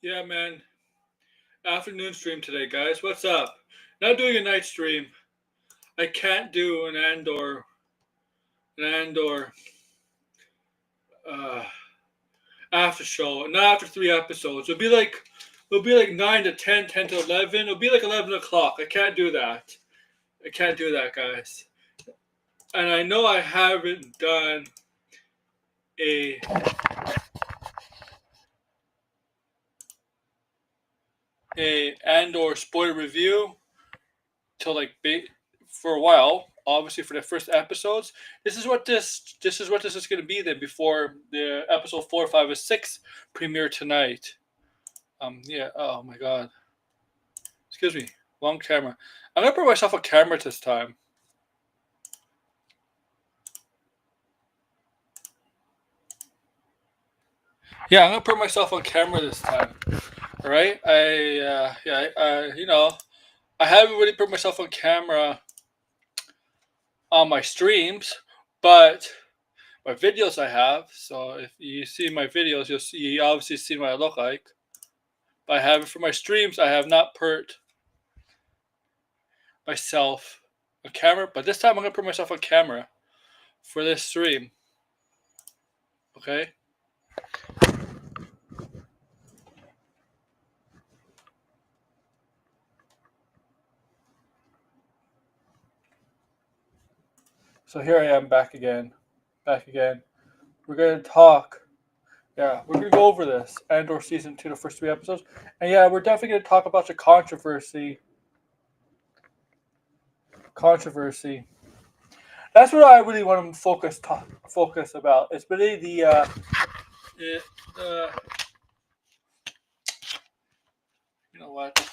Yeah, man. Afternoon stream today, guys. What's up? Not doing a night stream. I can't do an Andor uh, after show. Not after 3 episodes. It'll be like 9 to 10, 10 to 11. It'll be like 11 o'clock. I can't do that. I can't do that, guys. And I know I haven't done a Andor spoiler review till for a while. Obviously, for the first episodes, this is going to be then before the episode 4, 5, and 6 premiere tonight. Yeah. Oh my God. Excuse me. Wrong camera. I'm gonna put myself a camera this time. Yeah, I'm gonna put myself on camera this time. All right. I haven't really put myself on camera on my streams, but my videos I have. So if you see my videos, you obviously see what I look like. But I have it for my streams. I have not put myself on camera, but this time I'm gonna put myself on camera for this stream. Okay. So here I am back again. We're gonna talk. Yeah, we're gonna go over this Andor season 2, the first 3 episodes, and yeah, we're definitely gonna talk about the controversy. That's what I really want to focus about. It's really it, you know what?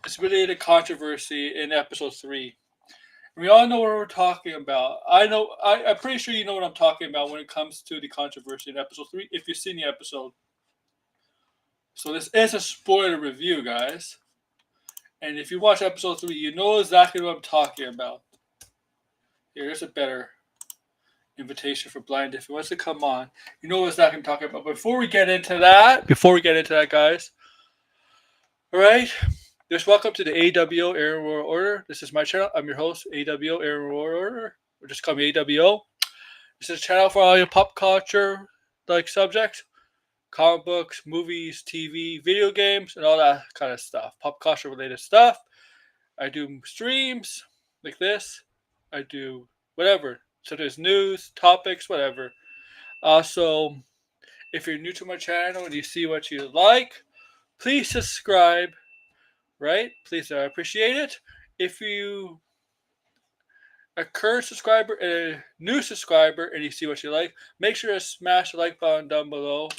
It's really the controversy in episode 3. We all know what we're talking about. I'm pretty sure you know what I'm talking about when it comes to the controversy in episode 3, if you've seen the episode. So this is a spoiler review, guys. And if you watch episode 3, you know exactly what I'm talking about. Here's a better invitation for Blind if he wants to come on. You know exactly what I'm talking about. Before we get into that, guys, all right, just welcome to the AWO Aaron Royal Order. This is my channel. I'm your host, AWO Aaron Royal Order, or just call me AWO. This is a channel for all your pop culture like subjects, comic books, movies, TV, video games, and all that kind of stuff, pop culture related stuff. I do streams like this. I do whatever, such as news, topics, whatever. Also, if you're new to my channel and you see what you like, please subscribe. Right? Please, I appreciate it. If you a current subscriber and a new subscriber and you see what you like, make sure to smash the like button down below.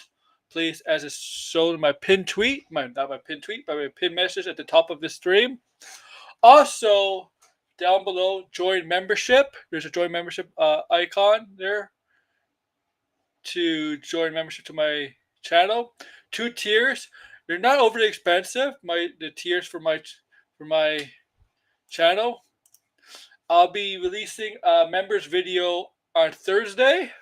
Please, as it's shown in my pinned tweet, not my pinned tweet, but my pinned message at the top of the stream. Also, down below, join membership. There's a join membership icon there to join membership to my channel. 2 tiers. They're not overly expensive. The tiers for my channel. I'll be releasing a members video on Thursday,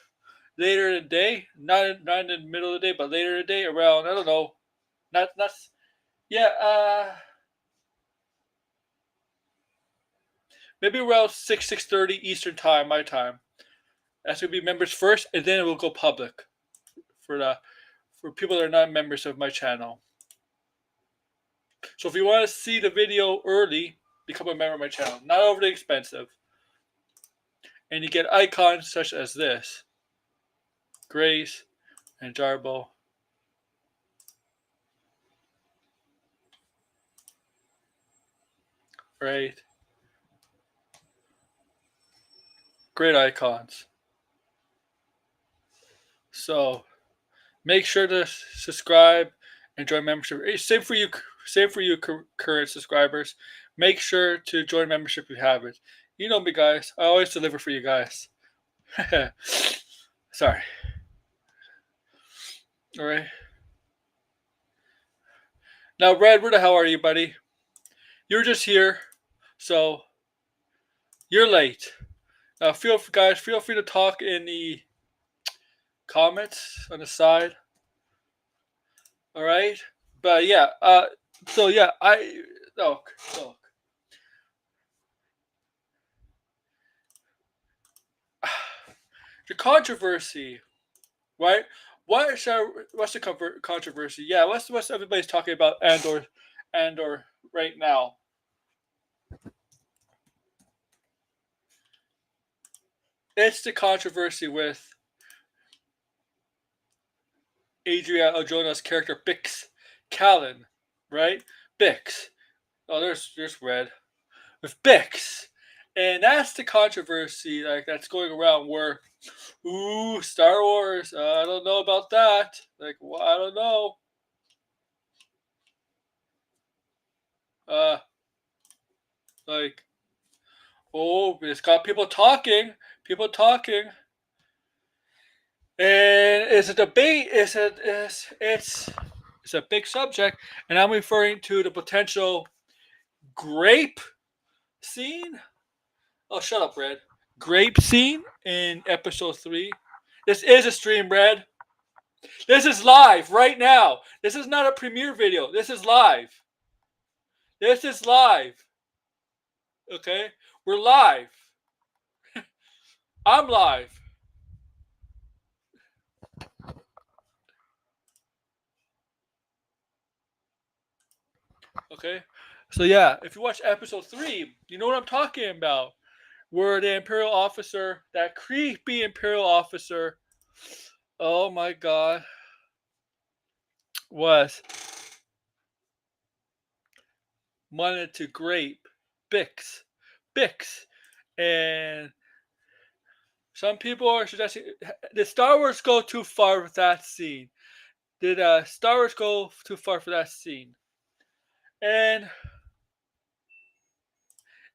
later in the day, not in the middle of the day, but later in the day, around, I don't know, not yeah, maybe around 6:30 Eastern time, my time. That's gonna be members first, and then it will go public for people that are not members of my channel. So if you want to see the video early, become a member of my channel. Not overly expensive. And you get icons such as this. Grace and Jarbo. Right? Great icons. So make sure to subscribe and join membership. Same for you current subscribers. Make sure to join membership if you haven't. You know me, guys. I always deliver for you guys. Sorry. All right. Now, Red, where the hell are you, buddy? You're just here, so you're late. Now, feel free to talk in the comments on the side. All right, but yeah. So yeah, look. The controversy, right? What's the controversy? Yeah, what's everybody's talking about Andor right now? It's the controversy with Adria Arjona's character Bix Callan, right? Bix. Oh, there's red with Bix, and that's the controversy like that's going around where, ooh, Star Wars. I don't know about that. Like, well, I don't know. Uh, like, oh, it's got people talking, and it's a debate. It's a big subject, and I'm referring to the potential grape scene. Oh, shut up, Red. Grape scene in episode 3. This is a stream, Red. This is live right now. This is not a premiere video. This is live. This is live. Okay? We're live. I'm live. Okay? So yeah, if you watch episode 3, you know what I'm talking about. Where the Imperial officer, that creepy Imperial officer, oh my god, was wanted to grape Bix. And some people are suggesting, did Star Wars go too far with that scene? Did Star Wars go too far for that scene? And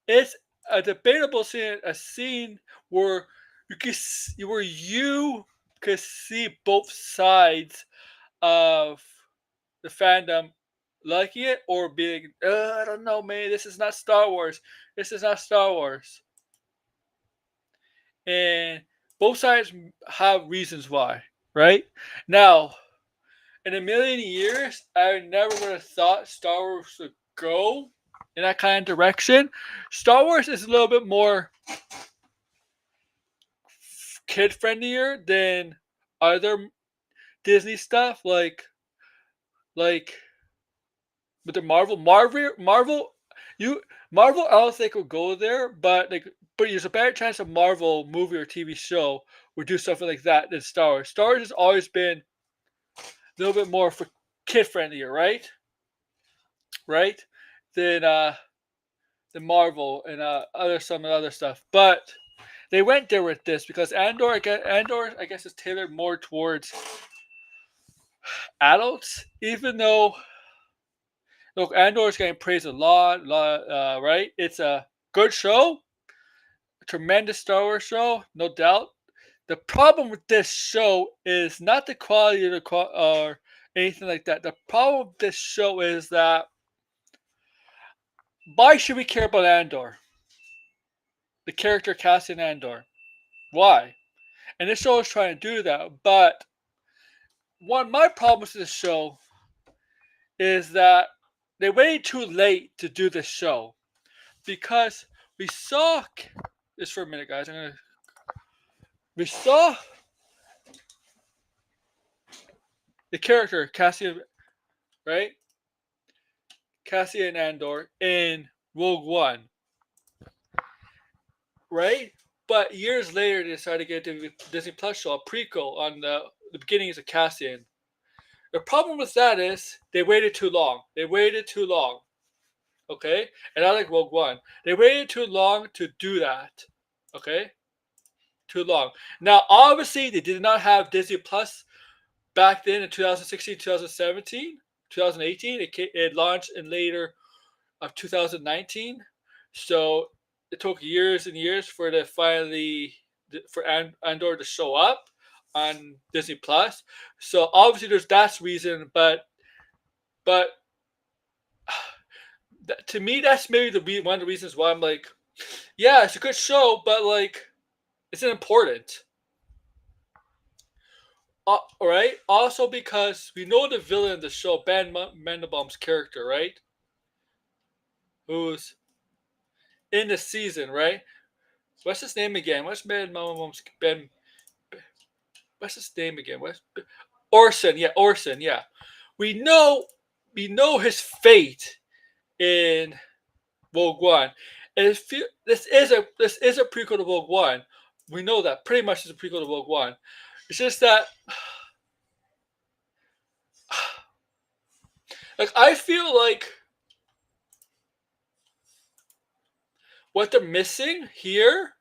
it's a debatable scene, a scene where you could see both sides of the fandom liking it or being, I don't know, man, this is not Star Wars. This is not Star Wars. And both sides have reasons why, right? Now, in a million years, I never would have thought Star Wars would go in that kind of direction. Star Wars is a little bit more kid friendlier than other Disney stuff, like with the Marvel. I don't think will go there, but there's a better chance a Marvel movie or TV show would do something like that than Star Wars. Star Wars has always been a little bit more for kid friendlier, right? Right? Than Marvel and some other stuff. But they went there with this because Andor, I guess, is tailored more towards adults. Even though, look, Andor is getting praised a lot, right? It's a good show, a tremendous Star Wars show, no doubt. The problem with this show is not the quality of or anything like that. The problem with this show is that why should we care about Andor? The character Cassian Andor. Why? And this show is trying to do that. But one of my problems with this show is that they waited too late to do this show. Because we saw this for a minute, guys. We saw the character Cassian, right? Cassian Andor in Rogue One, right? But years later, they decided to get the Disney Plus show, a prequel on the beginnings of Cassian. The problem with that is they waited too long. Okay? And I like Rogue One. They waited too long to do that. Okay? Too long. Now, obviously, they did not have Disney Plus back then in 2016, 2017, 2018. It launched in later of 2019. So it took years and years for Andor to show up on Disney Plus. So obviously there's that reason, but to me that's maybe one of the reasons why I'm like, yeah, it's a good show, but like, it's important. Right? Also because we know the villain of the show, Ben Mendelbaum's character, right? Who's in the season, right? What's his name again? What's Ben Mendelbaum's Ben? What's his name again? What's Orson? Yeah, Orson. Yeah, we know his fate in Rogue One. And this is a prequel to Rogue One. We know that pretty much is a prequel to Rogue One. It's just that, like, I feel like what they're missing here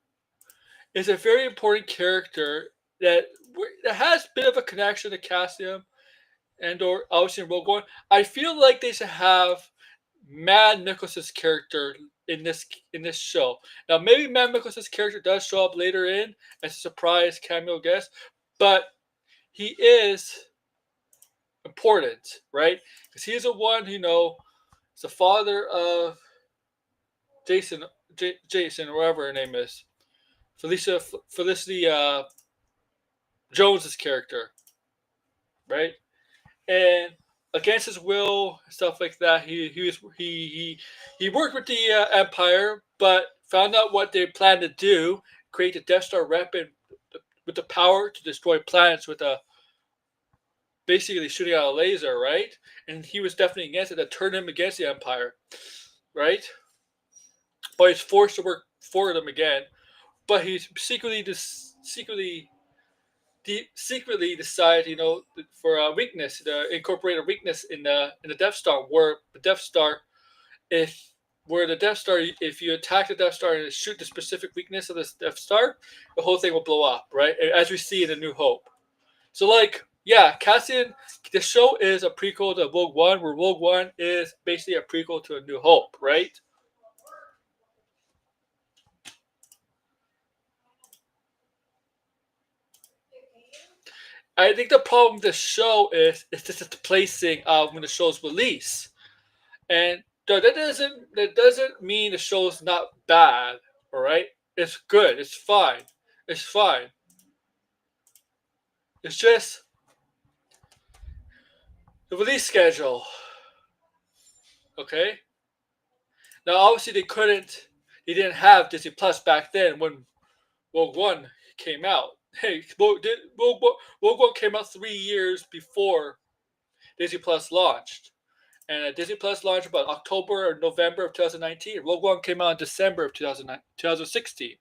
is a very important character that has a bit of a connection to Cassian Andor, obviously in Rogue One. I feel like they should have Mad Nicholas's character in this show. Now, maybe Mad Nicholas's character does show up later in as a surprise cameo guest, but he is important, right? Because he's the one who is the father of Jason, or whatever her name is, Felicity Jones's character, right? And against his will, stuff like that. He worked with the Empire, but found out what they planned to do: create the Death Star weapon with the power to destroy planets with a basically shooting out a laser, right? And he was definitely against it. That turned him against the Empire, right? But he's forced to work for them again. But he's secretly decide, for a weakness, to incorporate a weakness in the Death Star, where the Death Star, if you attack the Death Star and shoot the specific weakness of this Death Star, the whole thing will blow up, right? As we see in A New Hope. So, like, yeah, Cassian, the show is a prequel to Rogue One, where Rogue One is basically a prequel to A New Hope, right? I think the problem with the show is just the placing of when the show's release. And that doesn't mean the show's not bad, all right? It's good. It's fine. It's fine. It's just the release schedule. Okay. Now, obviously, they didn't have Disney Plus back then when Rogue One came out. Hey, Rogue One came out 3 years before Disney Plus launched. And Disney Plus launched about October or November of 2019. Rogue One came out in December of 2016.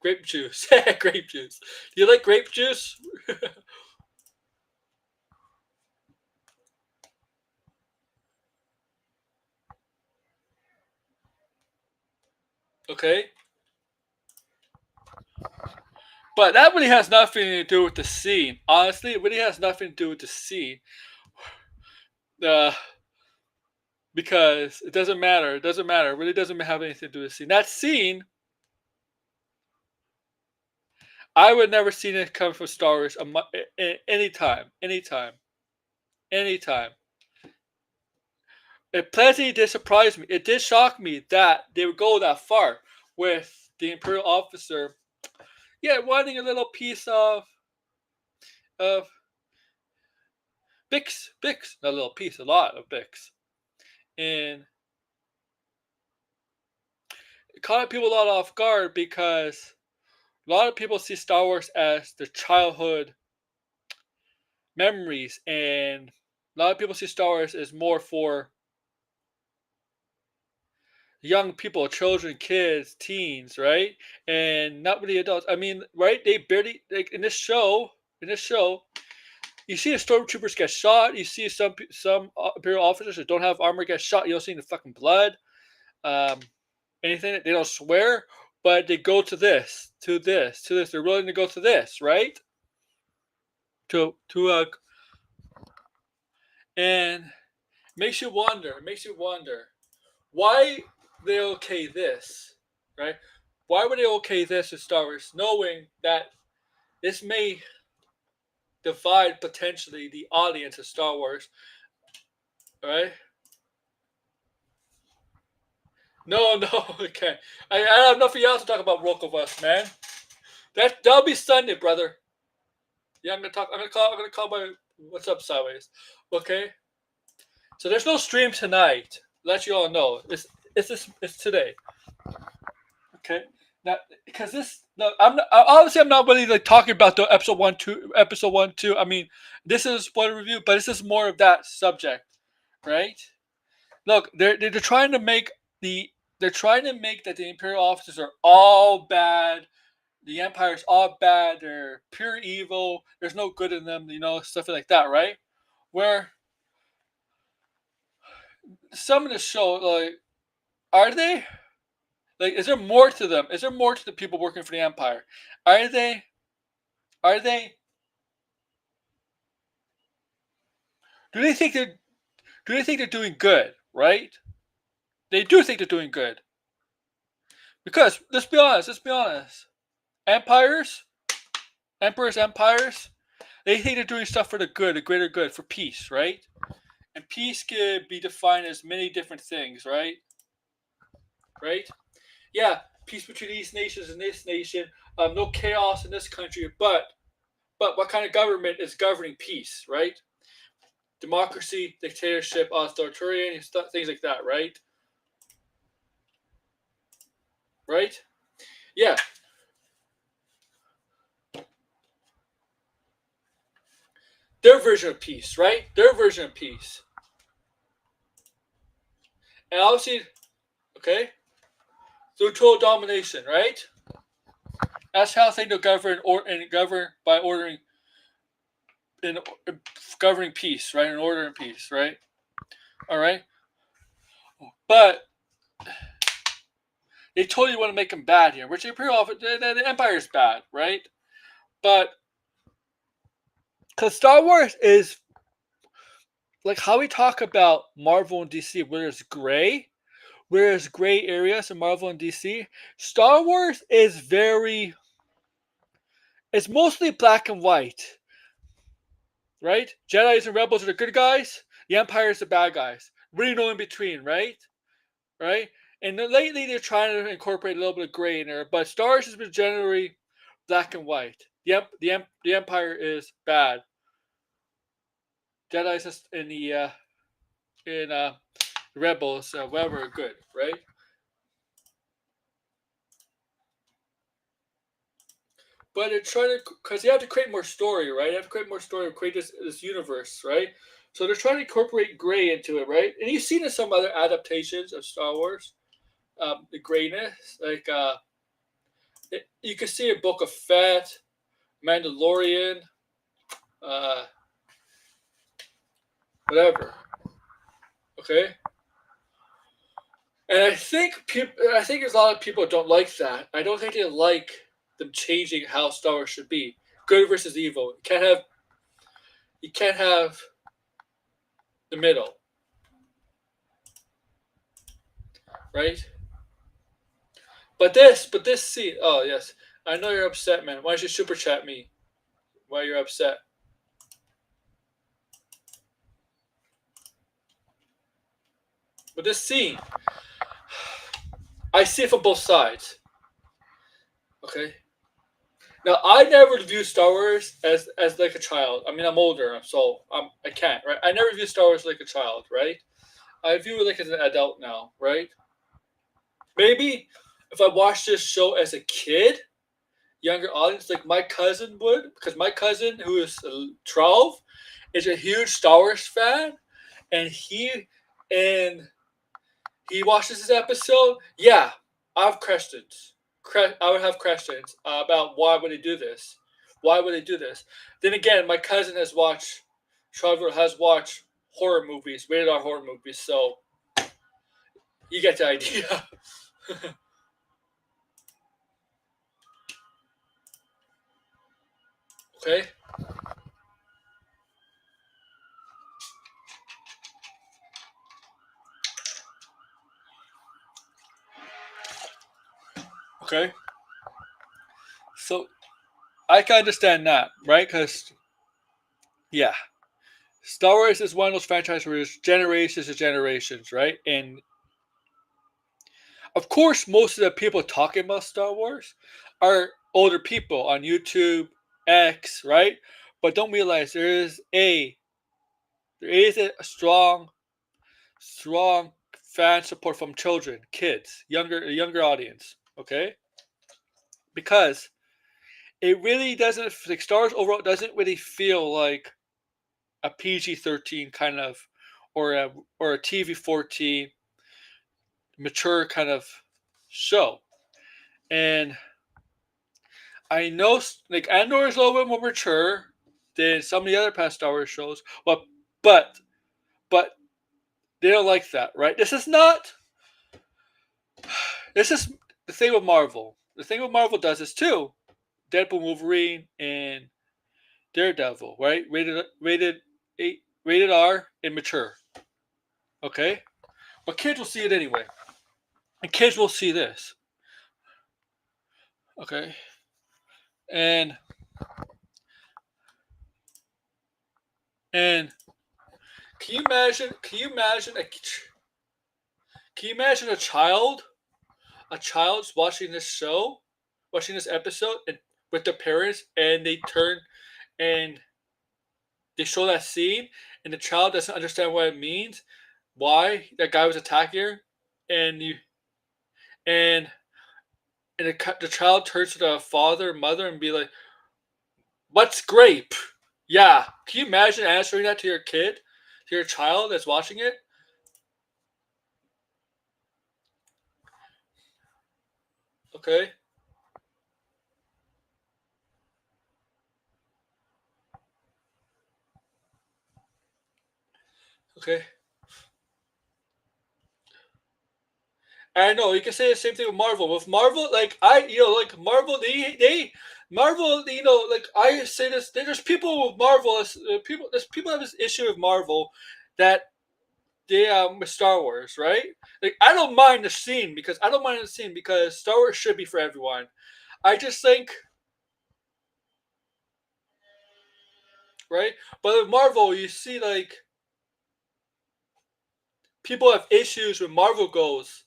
Grape juice. Grape juice. Do you like grape juice? Okay. But that really has nothing to do with the scene. Honestly, it really has nothing to do with the scene. Uh, because it doesn't matter. It doesn't matter. It really doesn't have anything to do with the scene. That scene, I would never seen it come from Star Wars anytime. Anytime. Anytime. It pleasantly did surprise me. It did shock me that they would go that far with the Imperial officer, yeah, wanting a little piece of Bix, not a little piece, a lot of Bix, and it caught people a lot off guard because a lot of people see Star Wars as their childhood memories, and a lot of people see Star Wars as more for young people, children, kids, teens, right? And not really adults. I mean, right? They barely like in this show. In this show, you see the stormtroopers get shot. You see some imperial officers that don't have armor get shot. You don't see the fucking blood. Um, anything. They don't swear, but they go to this, to this, to this. They're willing to go to this, right? To and makes you wonder. It makes you wonder why they okay this, right? Why would they okay this in Star Wars, knowing that this may divide potentially the audience of Star Wars, right? No, no, okay. I have nothing else to talk about Rook of Us, man. That'll be Sunday, brother. Yeah, I'm gonna talk. I'm gonna call my what's up sideways. Okay. So there's no stream tonight. Let you all know. It's today. Okay. Now, because this, no, I'm not, obviously I'm not really like talking about the episode 1, 2. I mean, this is a spoiler review, but this is more of that subject, right? Look, they're trying to make they're trying to make that the Imperial officers are all bad. The Empire's all bad. They're pure evil. There's no good in them. Stuff like that, right? Where some of the show, like, are they? Like, is there more to them? Is there more to the people working for the Empire? Are they? Are they? Do they think they're? Do they think they're doing good? Right? They do think they're doing good. Because let's be honest. Let's be honest. Empires, emperors, empires. They think they're doing stuff for the good, the greater good, for peace, right? And peace can be defined as many different things, right? Right? Yeah, peace between these nations and this nation. No chaos in this country, but what kind of government is governing peace, right? Democracy, dictatorship, authoritarian, things like that, right? Right? Yeah. Their version of peace, right? Their version of peace. And obviously, okay, through total domination, right? That's how they govern and govern by ordering in governing peace, right? And order and peace, right? All right. But they totally want to make them bad here, which the Empire is bad, right? But because Star Wars is like how we talk about Marvel and DC, where there's gray areas in Marvel and DC. Star Wars is it's mostly black and white, right? Jedi's and Rebels are the good guys. The Empire is the bad guys. Really no in between, right? Right? And lately they're trying to incorporate a little bit of gray in there, but Star Wars has been generally black and white. The Empire is bad. Jedi's just in the Rebels, whatever, good, right? But they're trying to, because you have to create more story, right? You have to create more story, create this universe, right? So they're trying to incorporate gray into it, right? And you've seen in some other adaptations of Star Wars, the grayness, like you can see a Book of Fett, Mandalorian, uh, whatever. Okay, and I think there's a lot of people that don't like that. I don't think they like them changing how Star Wars should be. Good versus evil. You can't have the middle, right? But this scene. Oh yes, I know you're upset, man. Why don't you super chat me? Why you're upset? But this scene, I see it from both sides. Okay. Now I never viewed Star Wars as like a child. I mean, I'm older, so I can't. Right. I never viewed Star Wars like a child. Right. I view it like as an adult now. Right. Maybe if I watched this show as a kid, younger audience, like my cousin would, because my cousin, who is 12, is a huge Star Wars fan, and and he watches this episode. Yeah, I have questions. I would have questions about why would they do this. Why would they do this? Then again, my cousin has watched horror movies, rated R horror movies, so you get the idea. Okay. Okay. So I can understand that, right? Because yeah, Star Wars is one of those franchises where there's generations and generations, right? And of course, most of the people talking about Star Wars are older people on YouTube, X, right? but don't realize there is a strong fan support from children, kids, younger audience. Okay, because it really doesn't, like, Star Wars overall doesn't really feel like a PG-13 kind of, or a TV-14 mature kind of show. And I know, like, Andor is a little bit more mature than some of the other past Star Wars shows, but but they don't like that, right? This is the thing with Marvel. The thing with Marvel does this too. Deadpool, Wolverine, and Daredevil, right? Rated R and mature. Okay, but kids will see it anyway, and kids will see this. Okay, and can you imagine? Can you imagine a child? A child's watching this show, watching this episode, and with their parents, and they turn and they show that scene, and the child doesn't understand what it means, why that guy was attacking her, and you and the child turns to the father, mother, and be like, "What's grape?" Yeah, can you imagine answering that to your kid, to your child that's watching it? Okay, okay. I know you can say the same thing with Marvel. With Marvel, like like Marvel, Marvel, like I say this. There's people with Marvel. There's people have this issue with Marvel that they with Star Wars, right? Like I don't mind the scene because Star Wars should be for everyone. I just think, right? But with Marvel, you see like people have issues when Marvel goes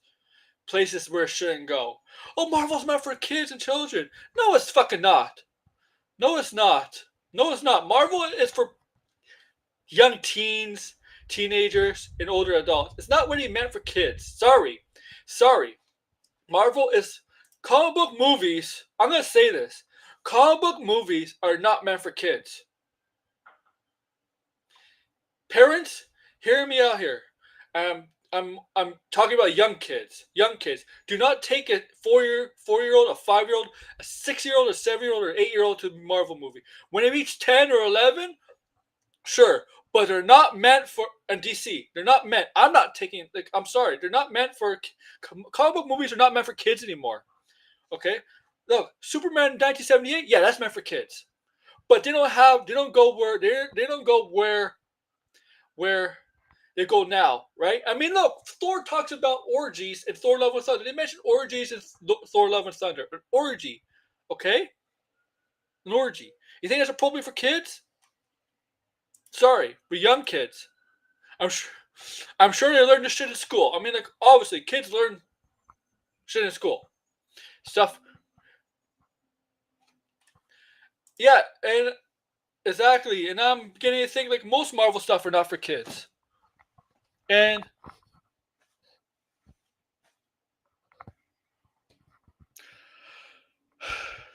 places where it shouldn't go. Oh, Marvel's meant for kids and children. No, it's fucking not. No, it's not. No, it's not. Marvel is for young teens, teenagers, and older adults. It's not really meant for kids. Sorry. Sorry. Marvel is comic book movies. I'm going to say this. Comic book movies are not meant for kids. Parents, hear me out here. I'm talking about young kids. Young kids. Do not take a 4-year-old, a 5-year-old, a 6-year-old, a 7-year-old, or 8-year-old to a Marvel movie. When they reach 10 or 11, sure, but they're not meant for. And DC, they're not meant. I'm not taking. Like, I'm sorry, they're not meant for. Comic book movies are not meant for kids anymore. Okay, look, Superman 1978. Yeah, that's meant for kids, but they don't have. They don't go where they don't go where they go now, right? I mean, look, Thor talks about orgies in Thor: Love and Thunder. They mentioned orgies in Thor: Love and Thunder. An orgy, okay, an orgy. You think that's appropriate for kids? Sorry, but young kids. I'm sure. I'm sure they learn this shit in school. I mean, like, obviously, kids learn shit in school. Stuff. Yeah, and exactly. And I'm getting to think like most Marvel stuff are not for kids. And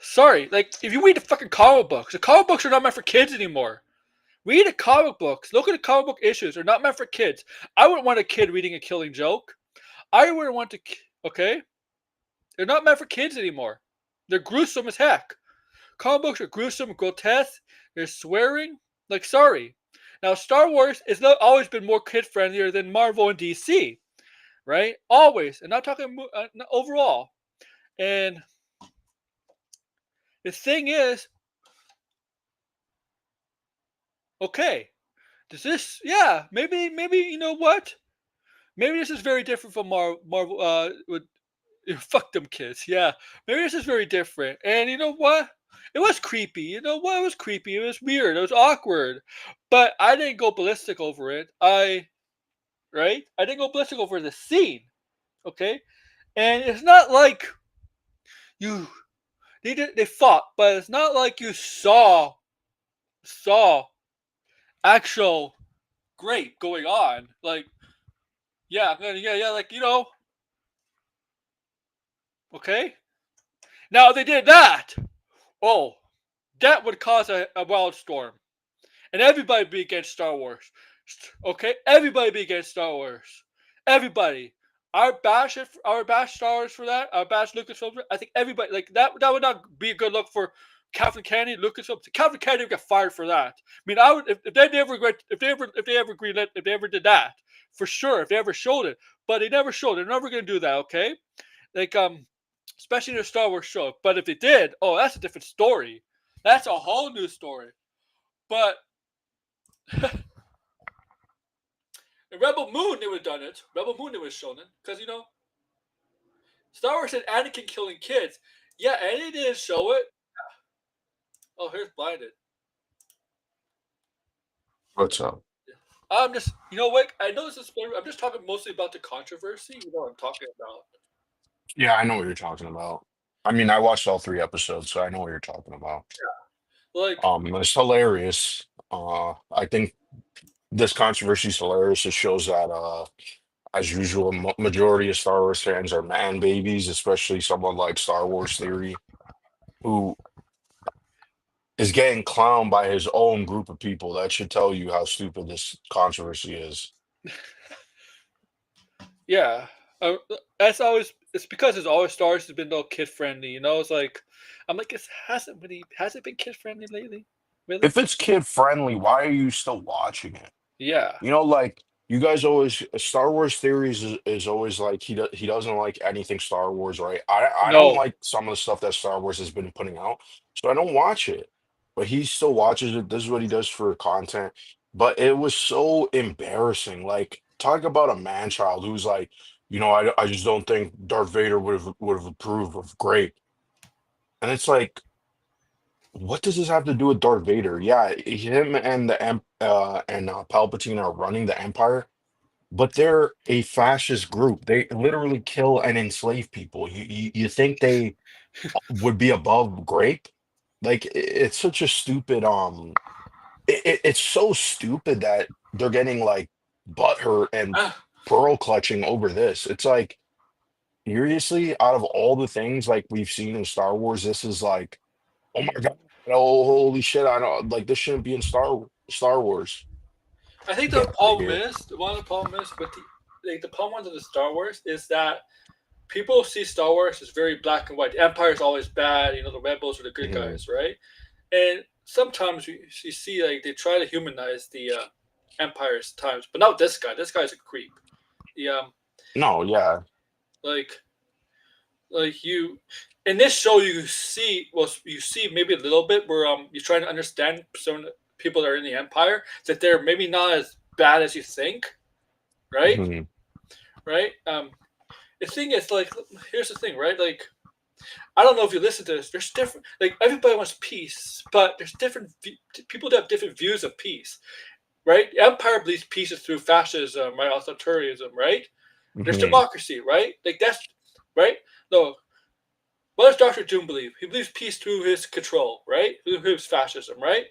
sorry, like, if you read the comic books are not meant for kids anymore. Read the comic books. Look at the comic book issues. They're not meant for kids. I wouldn't want a kid reading a Killing Joke. I wouldn't want to. Okay, they're not meant for kids anymore. They're gruesome as heck. Comic books are gruesome, grotesque. There's swearing. Like, sorry. Now, Star Wars has not always been more kid friendlier than Marvel and DC, right? Always, and not talking overall. And the thing is, okay, does this? Yeah, maybe you know what? Maybe this is very different from Marvel. With fuck them kids. Yeah, maybe this is very different. And you know what? It was creepy. You know what? It was creepy. It was weird. It was awkward. But I didn't go ballistic over it. Right? I didn't go ballistic over the scene. Okay? And it's not like you they fought, but it's not like you saw saw actual grape going on. Like, yeah, yeah, like, okay. Now, if they did that, oh, that would cause a wild storm. And everybody be against Star Wars. Okay? Everybody be against Star Wars. Everybody. Our bash Star Wars for that. Our bash Lucasfilm. I think everybody like that would not be a good look for Kathleen Kennedy, Lucasfilm. Kathleen Kennedy would get fired for that. I mean, I would if they never if they ever did that for sure if they ever showed it, but they never showed. They're never going to do that. Okay, like especially in a Star Wars show. But if they did, oh, that's a different story. That's a whole new story. But in Rebel Moon, they would have done it. Rebel Moon, they would have shown it. Because, Star Wars said Anakin killing kids. Yeah, and they didn't show it. Oh, here's Blinded. What's up? I'm just, what? I know this is spoiler. I'm just talking mostly about the controversy. You know what I'm talking about. Yeah, I know what you're talking about. I mean, I watched all three episodes, so I know what you're talking about. Like, It's hilarious. I think this controversy is hilarious. It shows that, as usual, majority of Star Wars fans are man babies, especially someone like Star Wars Theory, who is getting clowned by his own group of people. That should tell you how stupid this controversy is. yeah. Uh, it's because it's always Star Wars has been no kid friendly. It's like, I'm like, has it been kid friendly lately? Really? If it's kid friendly, why are you still watching it? Yeah. Like you guys always Star Wars theories is always like he doesn't like anything Star Wars, right? I don't No. like some of the stuff that Star Wars has been putting out, so I don't watch it. But he still watches it. This is what he does for content. But it was so embarrassing. Like talk about a man child who's like, I just don't think Darth Vader would have approved of grape. And it's like, what does this have to do with Darth Vader? Yeah, him and Palpatine are running the Empire, but they're a fascist group. They literally kill and enslave people. You think they would be above grape? Like it's such a stupid it's so stupid that they're getting like butthurt and Ah, pearl clutching over this. It's like seriously, out of all the things like we've seen in Star Wars, this is like, oh my God, oh holy shit, I don't like this shouldn't be in Star Wars. I think Get the out of problem here. is one of the problem is with the problem with the Star Wars is that people see Star Wars as very black and white. The Empire is always bad. The rebels are the good Mhm. guys, right? And sometimes you see like they try to humanize the Empire's times, but not this guy. This guy's a creep. The No, yeah. like you in this show you see maybe a little bit where you're trying to understand some of the people that are in the Empire that they're maybe not as bad as you think, right? Mhm. Right? The thing is like here's the thing, right? Like I don't know if you listen to this. There's different, like everybody wants peace, but there's people that have different views of peace, right? The empire believes peace is through fascism, right? Authoritarianism, right? There's Mhm. democracy, right? Like that's right. No, what does Doctor Doom believe? He believes peace through his control, right? Through his fascism, right?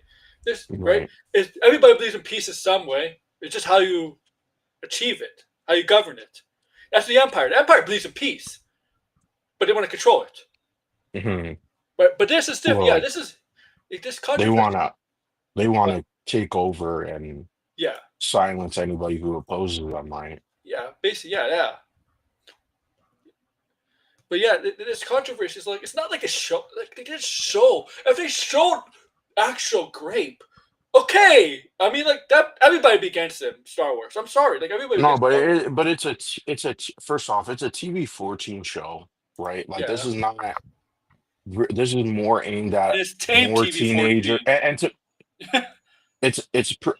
This, right? Right. Is everybody believes in peace in some way? It's just how you achieve it, how you govern it. That's the empire. The empire believes in peace, but they want to control it. Mhm. But this is different. Yeah, Well, this is like, this they wanna controversy. they But wanna take over and yeah, silence anybody who opposes them, right? yeah, basically, yeah, yeah. But yeah, this controversy is like it's not like a show. Like they didn't show. If they showed actual grape, okay. I mean, like that. Everybody be against them. Star Wars. I'm sorry. Like everybody No, against but Star Wars. first off, it's a TV 14 show, right? Like Yeah, this is more aimed at and it's tame more TV teenager 14. and to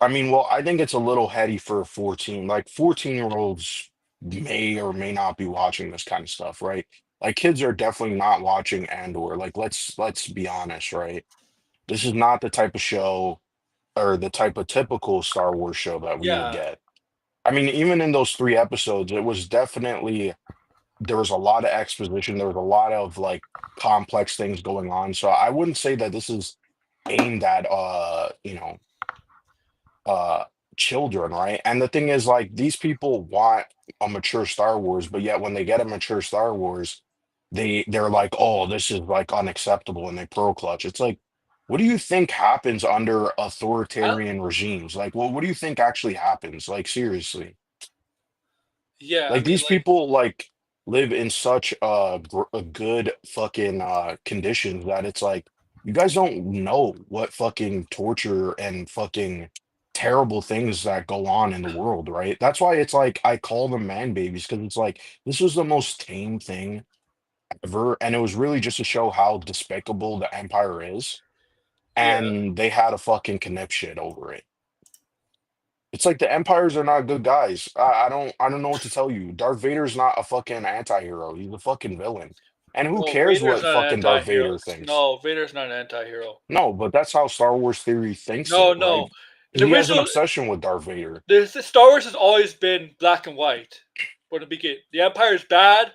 I mean, well, I think it's a little heady for a 14. Like 14-year-olds may or may not be watching this kind of stuff, right? Like kids are definitely not watching Andor. Like let's be honest, right? This is not the type of show or the type of typical Star Wars show that we would Yeah, get. I mean, even in those three episodes, it was definitely there was a lot of exposition. There was a lot of like complex things going on. So I wouldn't say that this is aimed at uh children, right? And the thing is, like, these people want a mature Star Wars, but yet when they get a mature Star Wars, they're like, oh, this is like unacceptable, and they pearl clutch. It's like, what do you think happens under I, authoritarian regimes? Like, well, what do you think actually happens? Like, seriously. yeah, I Like, mean, these like, people like live in such a good fucking conditions that it's like, you guys don't know what fucking torture and fucking terrible things that go on in the world, right? That's why it's like I call them man babies, because it's like this was the most tame thing ever, and it was really just to show how despicable the Empire is, yeah. and they had a fucking conniption over it. It's like the Empires are not good guys. I don't know what to tell you. Darth Vader's not a fucking anti-hero. He's a fucking villain. And who No, cares Vader's what not an fucking Darth anti-hero. Vader thinks? No, Vader's not an anti-hero. No, but that's how Star Wars theory thinks No, it, no. right? The He has an original, obsession with Darth Vader. the Star Wars has always been black and white. From the beginning, the Empire is bad.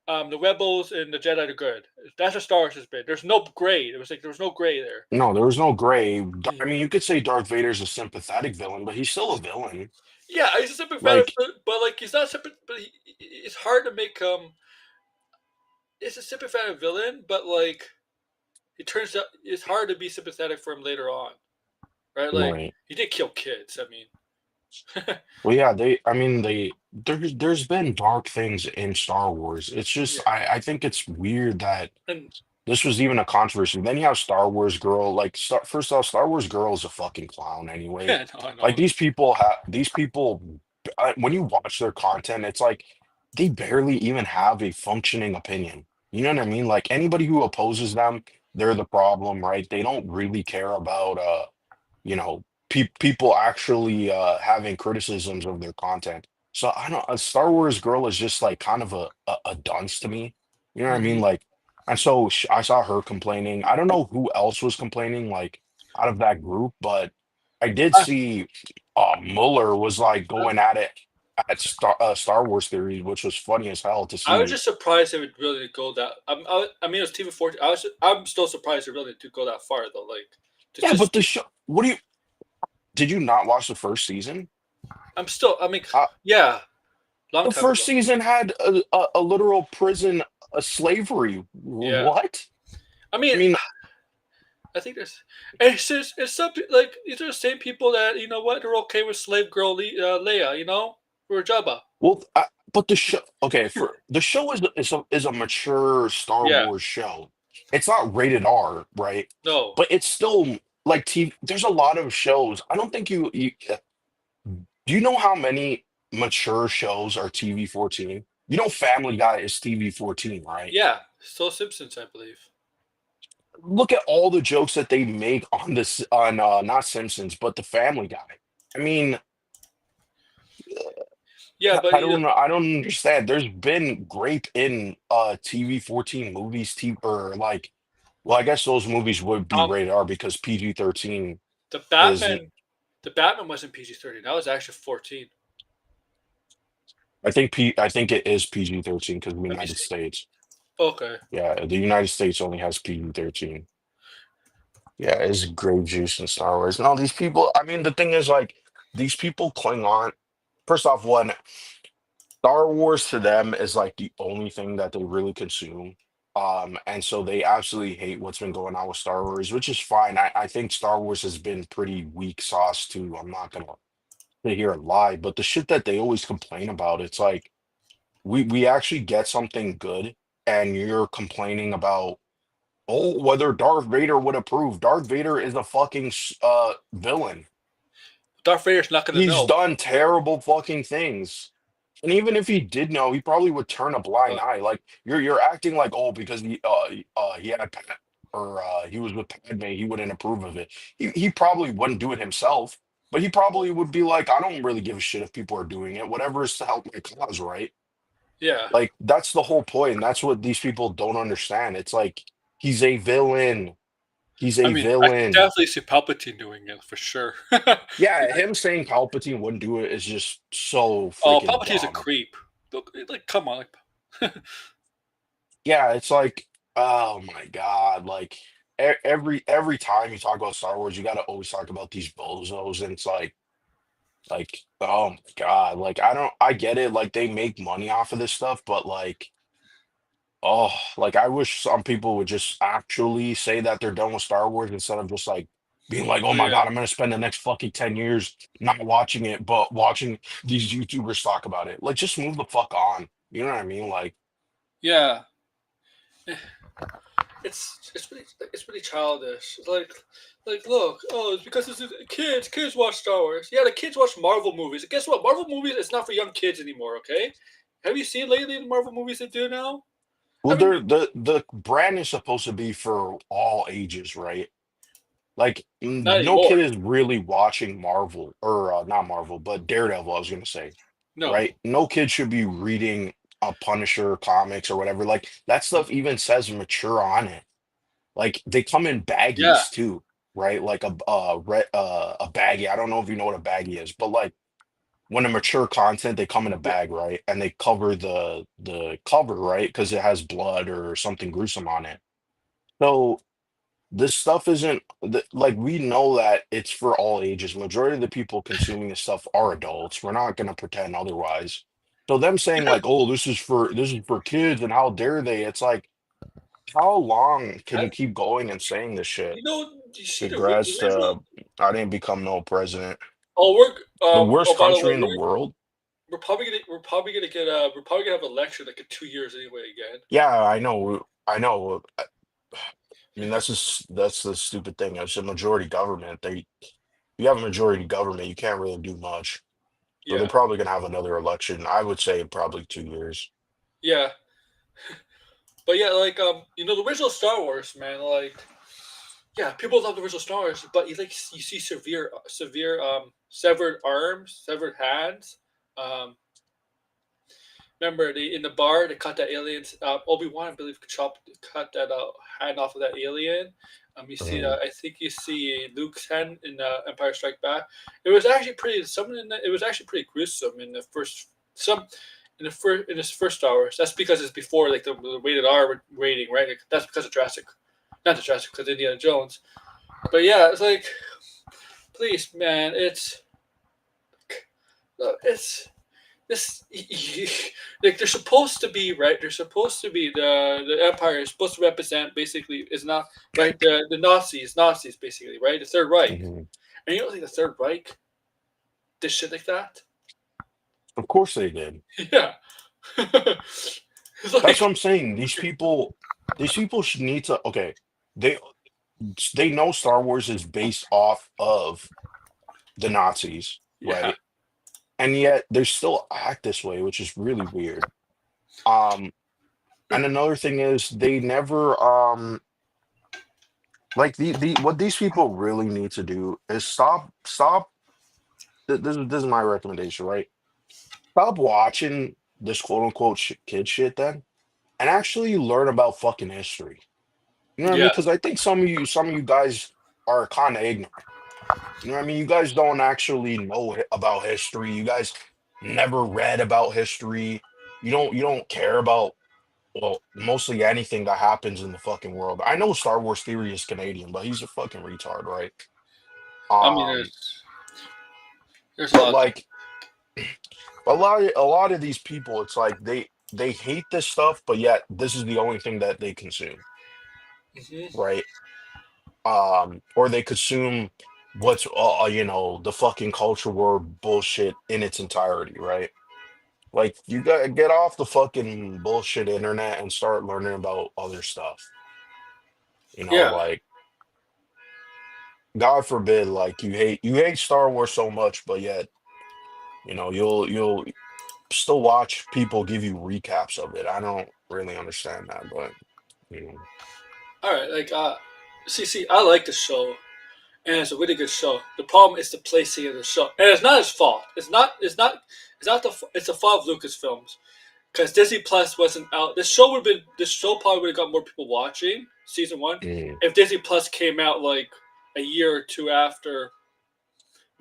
The Rebels and the Jedi are good. That's what Star Wars has been. There's no gray. It was like there was no gray there. No, there was no gray. I Yeah, mean, you could say Darth Vader's a sympathetic villain, but he's still a villain. yeah, he's a sympathetic, Like, but like he's not sympathetic. But it's hard to make It's a sympathetic villain, but like it turns out it's hard to be sympathetic for him later on, right? Like right. he did kill kids. I mean, Well, yeah, I mean, there's been dark things in Star Wars. It's just, yeah, I think it's weird that and this was even a controversy. Then you have Star Wars Girl. Like, first off, Star Wars Girl is a fucking clown anyway. yeah, no, Like, no, these people, when you watch their content, it's like they barely even have a functioning opinion. You know what I mean? Like, anybody who opposes them, they're the problem, right? They don't really care about people actually having criticisms of their content. So I don't. A Star Wars Girl is just like kind of a dunce to me. You know what I mean? hmm Like, and so I saw her complaining. I don't know who else was complaining, like out of that group, but I did I, see Mueller was like going at it at Star Wars theory, which was funny as hell to I was see. just surprised it would really go that. I mean, it was TV 14. I'm still surprised it really to go that far though. Like, to Yeah, but just the show. What do you? Did you not watch the first season? I'm still. I mean, Uh, yeah, long The time first ago. season had a literal prison, a slavery. Yeah, What? I I mean, mean, I think there's. It's some like these are the same people that you know what they're okay with slave girl Leia. You know, for Jabba. well, but the show, okay, for the show is a mature Star Yeah. Wars show. It's not rated R, right? No. But it's still like TV. There's a lot of shows. I don't think do you know how many mature shows are TV 14? You know, Family Guy is TV 14, right? Yeah. Still Simpsons, I believe. Look at all the jokes that they make on this on not Simpsons, but the Family Guy. I mean, Yeah, but I don't know. I don't understand. There's been grape in TV 14 movies, or like, well, I guess those movies would be um, rated R because PG-13 the is, the Batman wasn't PG-13. That was actually 14. I think it is PG-13 because the Let me United see. States. Okay. Yeah, the United States only has PG-13. Yeah, it's grape juice in Star Wars. No, these people, I mean, the thing is, like, these people cling on. First off, one, Star Wars to them is like the only thing that they really consume. And so they absolutely hate what's been going on with Star Wars, which is fine. I think Star Wars has been pretty weak sauce too. I'm not gonna sit here and lie, but the shit that they always complain about, it's like we actually get something good, and you're complaining about, oh, whether Darth Vader would approve. Darth Vader is a fucking villain. Darth Vader's not gonna He's know. done terrible fucking things. And even if he did know, he probably would turn a blind But eye. Like, you're acting like, oh, because he had or he was with Padme, he wouldn't approve of it. He probably wouldn't do it himself, but he probably would be like, I don't really give a shit if people are doing it. Whatever is to help my cause, right? yeah. Like, that's the whole point. And that's what these people don't understand. It's like, he's a villain. He's I a mean, I could villain. definitely see Palpatine doing it for sure. Yeah, him saying Palpatine wouldn't do it is just so Oh, freaking Palpatine's a dumb. creep. Look, like, come on, like, Yeah, it's like, oh my God, like. every time you talk about Star Wars, you got to always talk about these bozos, and it's like oh my God, like I get it, like they make money off of this stuff, but like oh, like I wish some people would just actually say that they're done with Star Wars instead of just like being like, oh Oh my yeah, God, I'm gonna spend the next fucking 10 years not watching it, but watching these YouTubers talk about it. Like just move the fuck on. You know what I mean? Like, yeah. It's really childish. Like look, oh, it's because it's kids watch Star Wars. Yeah, the kids watch Marvel movies. And guess what? Marvel movies is not for young kids anymore. Okay, have you seen lately the Marvel movies they do now? well, I mean, the brand is supposed to be for all ages, right? Like not no anymore. kid is really watching Marvel or not Marvel, but Daredevil, I was gonna say, No. right? No kid should be reading a Punisher comics or whatever. Like that stuff even says mature on it. Like they come in Yeah. baggies too, right? Like a baggie. I don't know if you know what a baggie is, but like when a mature content, they come in a Yeah. bag, right? And they cover the cover, right? Because it has blood or something gruesome on it. So this stuff isn't like we know that it's for all ages. Majority of the people consuming this stuff are adults. We're not gonna pretend otherwise. So them saying Yeah. like, "Oh, this is for kids," and how dare they? It's like, how long can you I, keep going and saying this shit? do you see the Congrats original? to I didn't become no president. Oh, we're The worst oh, by the way, country in the world. we're probably gonna get we're probably gonna have an election like in 2 years anyway again. Yeah, I know. I know. I mean, that's the stupid thing. It's a majority government. You have a majority government, you can't really do much. So they're Yeah. probably gonna have another election. I would say in probably 2 years. Yeah. But yeah, like the original Star Wars, man, like yeah, people love the original Star Wars, but you see severe severed arms, severed hands. Um, remember in the bar they cut that alien's Obi-Wan, I believe, cut that hand off of that alien. You see, Mhm. I think you see Luke's hand in Empire Strike Back. It was actually pretty. It was actually pretty gruesome in the first some in this first Star Wars. That's because it's before like the rated R rating, right? Like, that's because of Jurassic, not the Jurassic, because Indiana Jones. But yeah, it's like, please, man, it's this like they're supposed to be right. They're supposed to be the Empire is supposed to represent basically is not right the Nazis basically right the Third Reich, Mhm. and you don't think the Third Reich did shit like that? Of course they did. Yeah, it's That's what like I'm saying. These people should need to. Okay, they they know Star Wars is based off of the Nazis, yeah, right? And yet they still act this way, which is really weird. Um, and another thing is they never like the what these people really need to do is stop. This is my recommendation, right? Stop watching this quote unquote kid shit then, and actually learn about fucking history. You know what I mean? yeah. Because I think some of you guys are kind of ignorant. You know what I mean? You guys don't actually know about history. You guys never read about history. You don't care about well mostly anything that happens in the fucking world. I know Star Wars Theory is Canadian, but he's a fucking retard, right? I mean, Um, there's a but lot of like a lot of these people, it's like they hate this stuff, but yet this is the only thing that they consume, things. right? Or they consume what's you know the fucking culture war bullshit in its entirety, right? Like you gotta get off the fucking bullshit internet and start learning about other stuff. You know, Yeah, like God forbid, like you hate Star Wars so much, but yet you know you'll still watch people give you recaps of it. I don't really understand that, but you know. all right. Like, see, I like the show, and it's a really good show. The problem is the placing of the show, and it's not his fault. It's not it's the fault of Lucasfilms because Disney Plus wasn't out. This show probably would have got more people watching season one Mm. if Disney Plus came out like a year or two after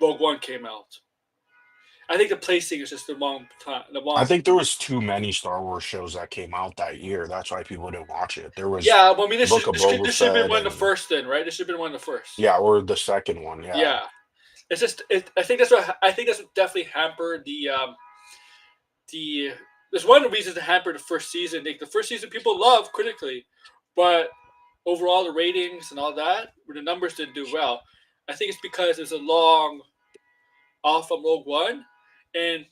Rogue One came out. I think the placing is just the wrong time. The I wrong. think there was too many Star Wars shows that came out that year. That's why people didn't watch it. There was Yeah, well, I mean, Book of Boba this should have been Fett one of the and first. Then, right? This should have been one of the first. yeah, or the second one. Yeah, Yeah, it's just. I think that's what. I think that's what definitely hampered the. There's one of the reasons to hamper the first season. Like, the first season, people love critically, but overall the ratings and all that, the numbers didn't do well. I think it's because there's a long off from Rogue One, and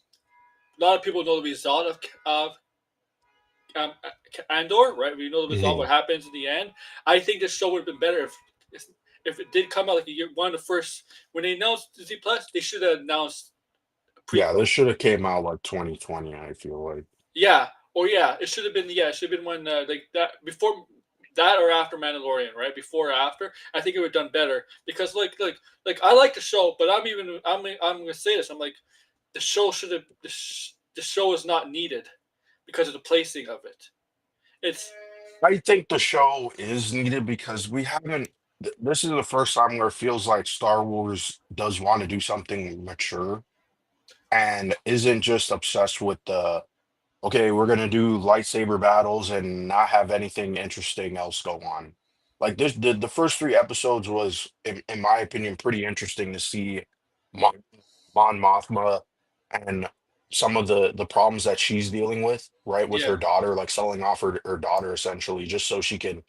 a lot of people know the result of um, Andor, right? We know the result, hmm what happens in the end. I think this show would have been better if it did come out like a year, one of the first when they announced Disney Plus. They should have announced a yeah. prequel. This should have came out like 2020. I feel like. Yeah, or yeah, it should have been. Yeah, it should have been one like that before that or after Mandalorian, right? Before or after, I think it would have done better because like I like the show, but I'm gonna say this. I'm like the show should have the show is not needed because of the placing of it. It's I think the show is needed because we haven't. This is the first time where it feels like Star Wars does want to do something mature and isn't just obsessed with the okay, we're gonna do lightsaber battles and not have anything interesting else go on. Like this, the first three episodes was, in my opinion, pretty interesting to see Mon, Mon Mothma and some of the problems that she's dealing with, right, with yeah, her daughter, like selling off her daughter essentially just so she can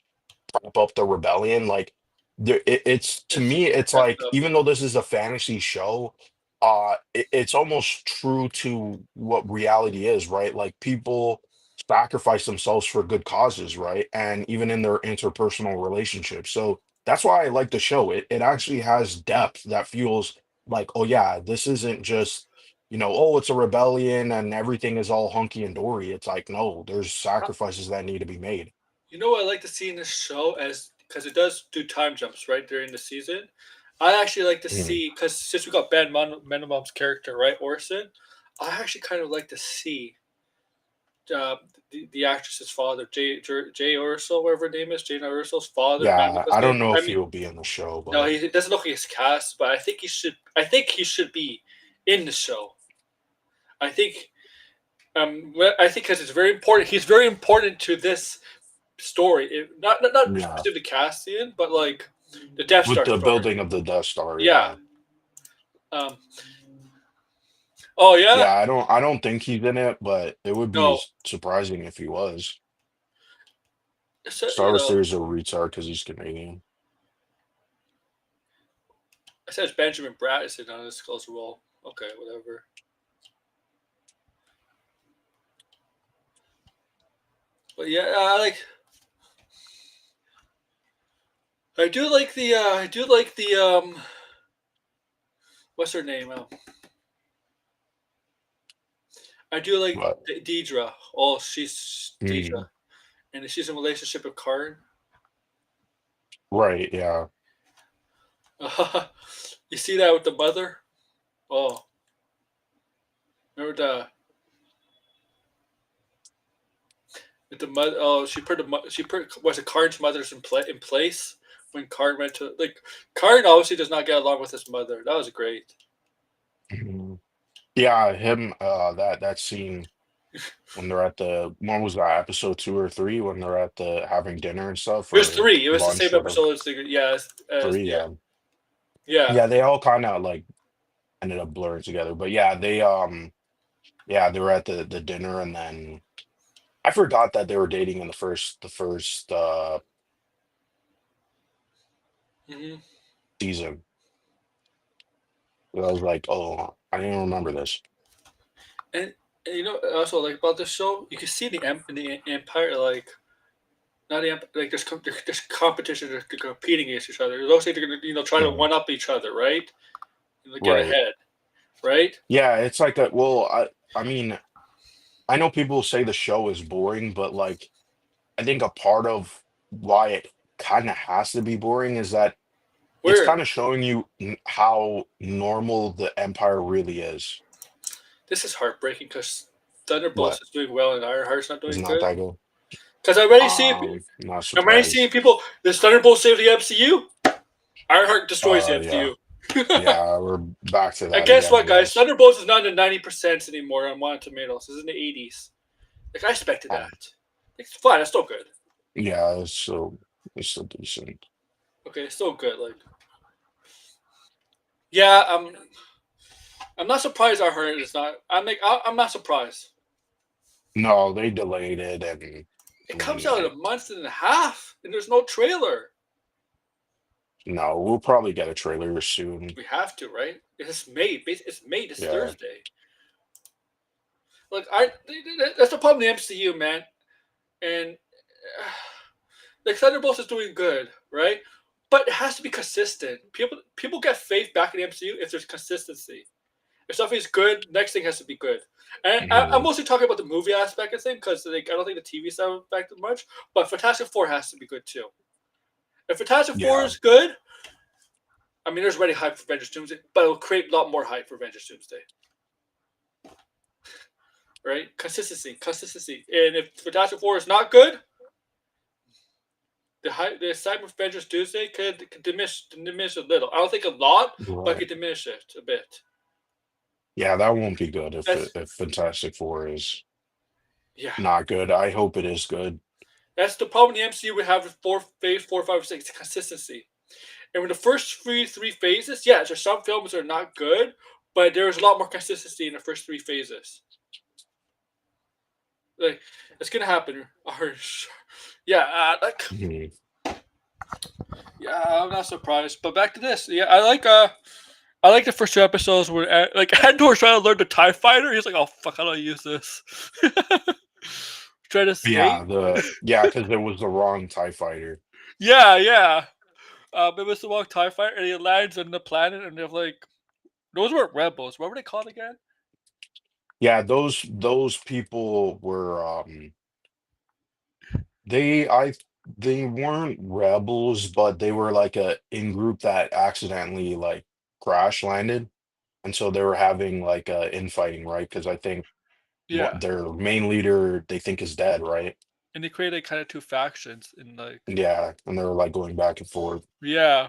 prop up the rebellion. Like it's to it's me, it's messed like up. even though this is a fantasy show, it's almost true to what reality is, right? Like people sacrifice themselves for good causes, right? And even in their interpersonal relationships. So that's why I like the show. It actually has depth that feels like, oh yeah, this isn't just oh, it's a rebellion and everything is all hunky and dory. It's like, no, there's sacrifices that need to be made. You know what I like to see in this show as because it does do time jumps right during the season. I actually like to Mhm. see because since we got Ben Mendelbaum's character right Orson, I actually kind of like to see uh, the actress's father Jay Urso whatever her name is Jane Urso's father. Man, Yeah, I don't know I if mean he'll be in the show, no, but he doesn't look like he's cast, but I think he should. I think he should be in the show. I think. I think because it's very important. He's very important to this story. Not yeah, specifically Cassian, but like the Death with Star the story. building of the Death Star, Yeah. yeah. Um. Oh yeah. Yeah, I don't think he's in it, but it would be No. surprising if he was. So, Star Wars series a retard because he's Canadian. it says Benjamin Bratt is in on this close role. Okay, whatever. But yeah, I do like the. I do like the. What's her name? I do like But Deidre. Oh, she's Deidre, mhm. and she's in a relationship with Karn. Right, yeah. You see that with the mother? Oh, remember the with the mother? Oh, she put was it Karn's mother's in place when Karn went to like Karn obviously does not get along with his mother. That was great. Mhm. Yeah, him that scene when they're at the when was that, episode 2 or 3 when they're at the having dinner and stuff It was or three. It was the lunch, same whatever. episode as the yeah as 3, yeah yeah. yeah. Yeah, they all kind of like ended up blurring together. But yeah, they were at the dinner and then I forgot that they were dating in the first hmm season. I was like, oh, I didn't remember this. And, and also like about this show, you can see the empire like not the like there's competition. They're competing against each other. It looks like they're gonna try to Mhm. one up each other, right? Get Right. ahead, right? Yeah, it's like a well, I mean, I know people say the show is boring, but like I think a part of why it kind of has to be boring is that it's Where kind of showing you how normal the Empire really is. this is heartbreaking because Thunderbolts What? is doing well and Ironheart's not Is doing not good. that good? Because Not I'm already seeing surprised. people. Does Thunderbolt save the MCU? Ironheart destroys the Yeah. MCU. Yeah, we're back to And that guess again, I what, guys? guess. Thunderbolts is not in the 90% anymore on Rotten Tomatoes. It's in the 80s. Like I expected Um, that. It's fine. It's still good. yeah, it's so decent. Okay, it's still good. Like yeah, I'm not surprised. I heard it's not. I'm not surprised. No, they delayed it, and I It comes mean, out in a month and a half, and there's no trailer. no, we'll probably get a trailer soon. We have to, right? It's May. It's May this Yeah. Thursday. Like that's the problem with the MCU, man. And like Thunderbolts is doing good, right? But it has to be consistent. People get faith back in the MCU if there's consistency. If something's good, next thing has to be good. And I'm Mhm. mostly talking about the movie aspect of things because like I don't think the TV side affected much. But Fantastic Four has to be good too. If Fantastic Four Yeah. is good, I mean, there's already hype for Avengers Doomsday, but it'll create a lot more hype for Avengers Doomsday, right? Consistency. And if Fantastic Four is not good, the excitement for Avengers Doomsday could diminish a little. I don't think a lot, but Right. could diminish it a bit. Yeah, that won't be good That's if Fantastic Four is yeah. not good. I hope it is good. That's the problem in the MCU we have with phase 4, 5, 6, consistency. And with the first three phases, yeah, there's some films that are not good, but there's a lot more consistency in the first three phases. Like it's gonna happen. Yeah, Mhm. yeah, I'm not surprised. But back to this. Yeah, I like the first two episodes where like Andor's trying to learn the TIE fighter. He's like, oh fuck, how do I use this? Trying to Yeah, skate. because it was the wrong TIE fighter. Yeah. It was the wrong TIE fighter, and he lands on the planet, and they're like, those weren't rebels. What were they called again? Yeah, those people were they I they weren't rebels, but they were like a in group that accidentally like crash landed, and so they were having like a infighting, right? Because I think Yeah, their main leader they think is dead, right? and they created kind of two factions, and like, Yeah, and they were like going back and forth. yeah,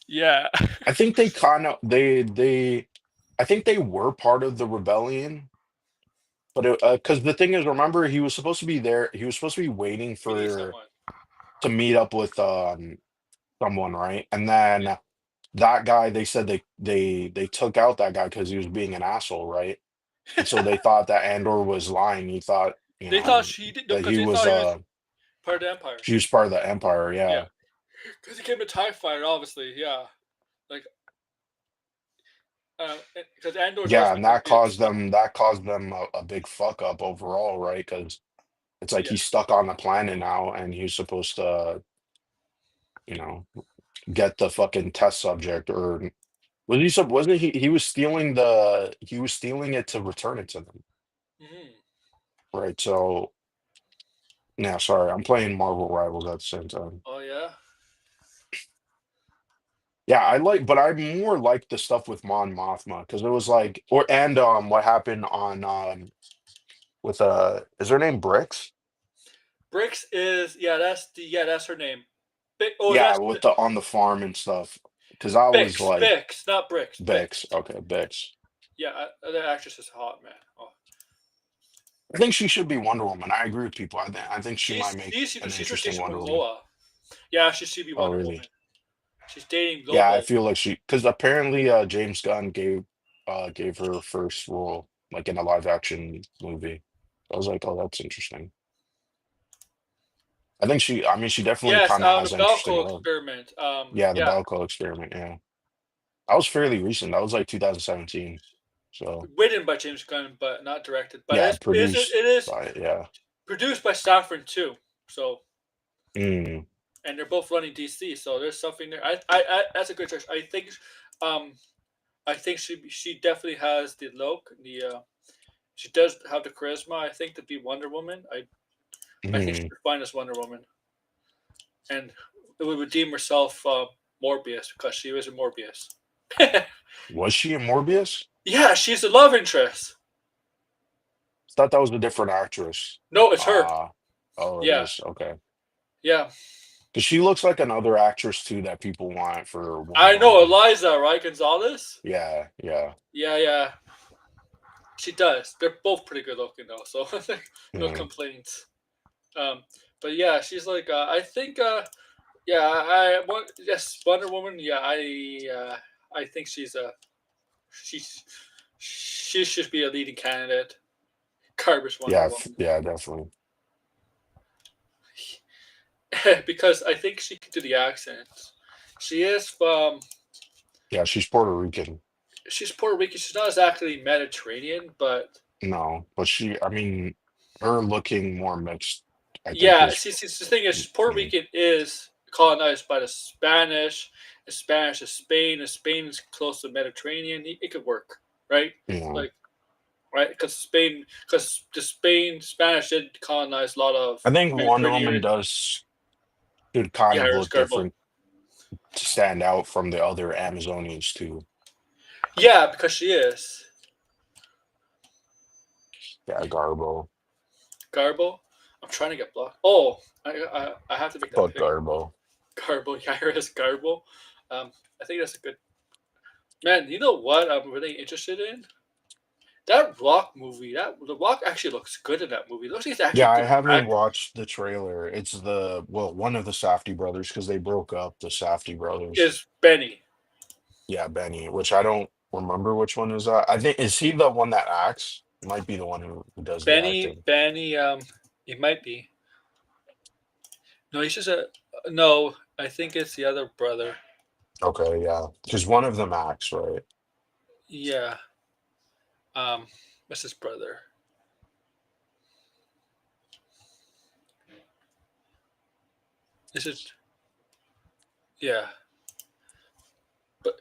yeah, I think they kind of they I think they were part of the rebellion, but because the thing is, remember, he was supposed to be there. He was supposed to be waiting we need for someone. to meet up with someone, right? And Yeah. then that guy, they said they took out that guy because he was being an asshole, right? And so they thought that Andor was lying. He thought, They thought she did that because they thought he was part of the Empire. he was part of the Empire. Yeah, Yeah. because he came a TIE fighter, obviously. Yeah, like because Andor's always Yeah, been and confused. that caused them a big fuck up overall, right? Because it's like Yeah, he's stuck on the planet now, and he's supposed to, you know, get the fucking test subject, or wasn't he he was stealing it to return it to them, hmm right? So yeah, sorry, I'm playing Marvel Rivals at the same time. oh yeah. Yeah, but I more like the stuff with Mon Mothma because it was like, or and what happened on with is her name Brix? Brix is that's her name. Oh, Yeah, that's with the on the farm and stuff. Because I was like Bix, not Bricks, Bix, Bix. okay, Bix. Yeah, the actress is hot, man. Oh, I think she should be Wonder Woman. I agree with people. I think she might make an she's interesting rotation Wonder Woman. Momoa. Yeah, she should be Oh, Wonder really? Woman. She's dating Yeah, I Lobo. feel like because apparently James Gunn gave her first role like in a live action movie. I was like, oh, that's interesting. I mean, she definitely Yes, kind of the has an interesting Belko role. experiment. Yeah, the Yeah, Belko experiment. Yeah, that was fairly recent. That was like 2017. So written by James Gunn, but not directed. But yeah, it produced is by yeah. produced by Saffron too. So Mm, and they're both running DC. So there's something there. That's a good choice. Um, I think she definitely has the look. She does have the charisma. I think to be Wonder Woman. I think mm. she's fine as Wonder Woman, and it would redeem herself Morbius because she was a Morbius. Was she in Morbius? Yeah, she's the love interest. Thought that was a different actress. No, it's her. Ah, oh, it Yeah, is. Okay. yeah. Because she looks like another actress too that people want for Wonder I know Woman. Eliza, right? Gonzalez. Yeah, yeah, Yeah, yeah, she does. They're both pretty good looking though, so no yeah. complaints. Um, but yeah, she's like I think yeah yes Wonder Woman. Yeah, I think she's she should be a leading candidate. Garbage Wonder Yeah, Woman yeah, definitely. because I think she can do the accents. She is from Yeah, she's Puerto Rican. she's Puerto Rican. She's not exactly Mediterranean, but No, but she, I mean, her looking more mixed, I think yeah. is, See, the thing is, Puerto mm, Rican is colonized by the Spanish. The Spanish is Spain. And Spain is close to the Mediterranean. It could work, right? you know. Like right, because the Spain Spanish did colonize a lot of I think Wonder Woman Mediterranean. does should kind Yeah, of Iris look Garbo. different to stand out from the other Amazonians too. Yeah, because she is Yeah, Garbo. Garbo. I'm trying to get blocked. Oh, I have to make that Fuck pick. Garbo. Garbo, Iris Garbo. I think that's a good man. You know what I'm really interested in? That Rock movie. That the Rock actually looks good in that movie. It looks like he's actually Yeah, a I good haven't actor. watched the trailer. It's one of the Safdie brothers because they broke up, the Safdie brothers. Is Benny. Yeah, Benny, which I don't remember which one is that. I think is he the one that acts? Might be the one who does the acting. Benny, it might be. No, he's just a. No, I think it's the other brother. Okay, yeah, because one of them acts, right? Yeah. What's his brother? Is it? Yeah. But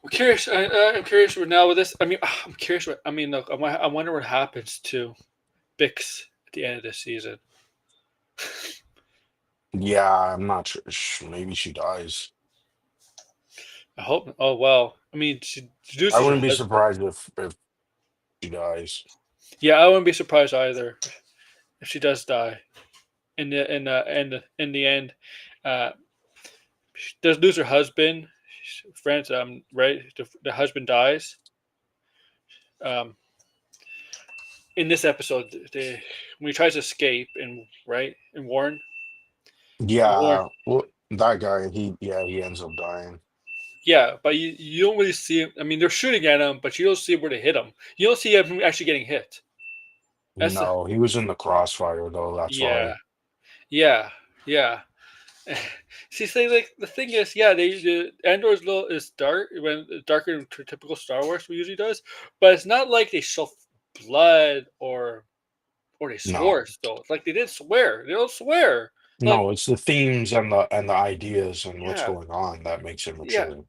I'm curious. I'm curious now with this. I mean, I'm curious. I mean, look. I wonder what happens to Bix at the end of this season. Yeah, I'm not sure. Maybe she dies. I hope. Oh well. I mean, she I introduces her wouldn't be husband. surprised if she dies. Yeah, I wouldn't be surprised either if she does die in the end. Uh, she does lose her husband. Friends, right? The husband dies. Um, in this episode, when he tries to escape and right and Warren, Yeah, well, that guy, he ends up dying. yeah, but you don't really see him. I mean, they're shooting at him, but you don't see where they hit him. You don't see him actually getting hit. That's the No, he was in the crossfire though. That's yeah, why. yeah, yeah. See, say like the thing is, yeah, the Andor's little is dark when darker than typical Star Wars usually does, but it's not like they show blood or they No, swore still. It's like they didn't swear. They don't swear. Like no, it's the themes and the ideas and what's yeah, going on that makes it yeah. mature.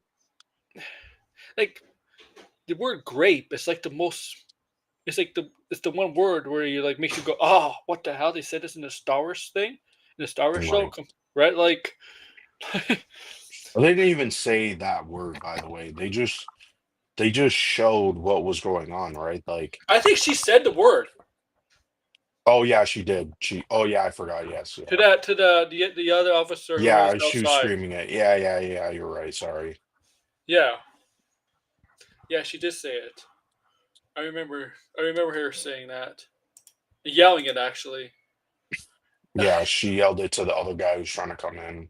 Like the word grape is like the most. It's the one word where you like makes you go, oh, what the hell? They said this in the Star Wars thing, in the Star Wars show, Right. right? Like, Well, they didn't even say that word, by the way. They just showed what was going on, right? Like, I think she said the word oh yeah, she did. Oh yeah, I forgot. Yes, to yeah. the other officer who was Yeah, she was outside. screaming it. Yeah, yeah, yeah, you're right. Sorry. Yeah, yeah, she did say it. I remember her saying that, yelling it actually. Yeah, she yelled it to the other guy who's trying to come in.